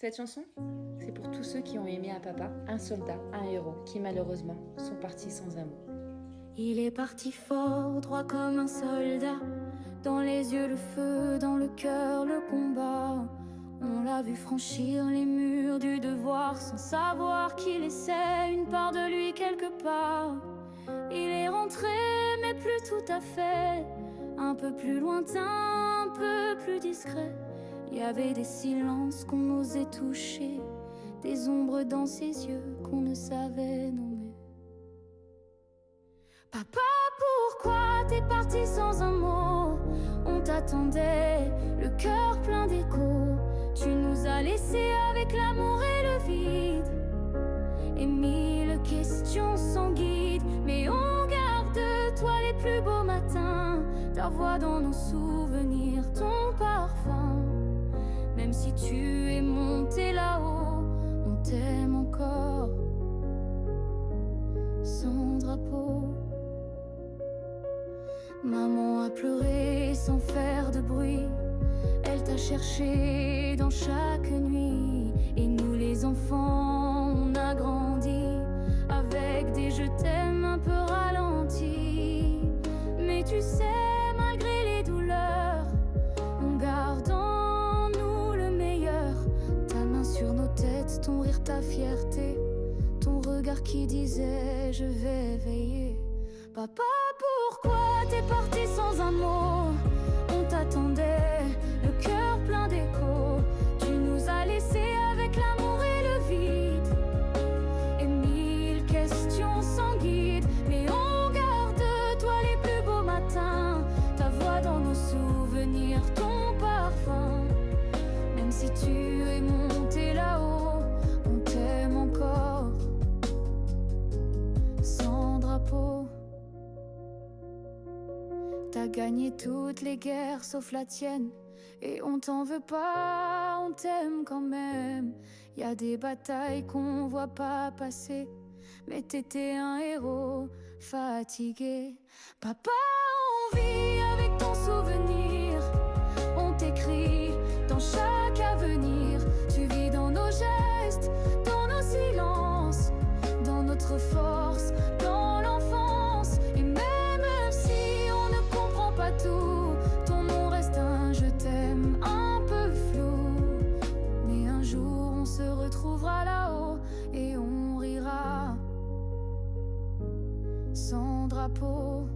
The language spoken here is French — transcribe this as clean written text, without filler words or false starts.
Cette chanson, c'est pour tous ceux qui ont aimé un papa, un soldat, un héros, qui malheureusement sont partis sans un mot. Il est parti fort, droit comme un soldat, dans les yeux le feu, dans le cœur le combat. On l'a vu franchir les murs du devoir, sans savoir qu'il laissait une part de lui quelque part. Il est rentré, mais plus tout à fait, un peu plus lointain, un peu plus discret. Il y avait des silences qu'on osait toucher, des ombres dans ses yeux qu'on ne savait nommer. Papa, pourquoi t'es parti sans un mot? On t'attendait, le cœur plein d'écho. Tu nous as laissés avec l'amour et le vide, et mille questions sans guide. Mais on garde toi les plus beaux matins, ta voix dans nos souvenirs, ton parfum. Même si tu es monté là-haut, on t'aime encore, sans drapeau. Maman a pleuré sans faire de bruit, elle t'a cherché dans chaque nuit. Et nous les enfants, on a grandi avec des je t'aime un peu ralentis. Mais tu sais, malgré les douleurs, on garde en nous le meilleur. Ta main sur nos têtes, ton rire, ta fierté, ton regard qui disait je vais veiller. Papa, pourquoi t'es parti sans un mot? On t'attendait, le cœur plein d'écho. Tu nous as laissés avec l'amour et le vide, et mille questions sans guide. Mais on garde toi les plus beaux matins, ta voix dans nos souvenirs, ton parfum. Même si tu es monté là-haut, on t'aime encore, sans drapeau. T'as gagné toutes les guerres sauf la tienne, et on t'en veut pas, on t'aime quand même. Y a des batailles qu'on voit pas passer, mais t'étais un héros fatigué. Papa, on vit avec ton souvenir, on t'écrit dans chaque avenir. Tu vis dans nos gestes, dans nos silences, dans notre force, dans l'enfance. Et même si on ne comprend pas tout, ton nom reste un je t'aime un peu flou. Mais un jour on se retrouvera là-haut et on rira, sans drapeau.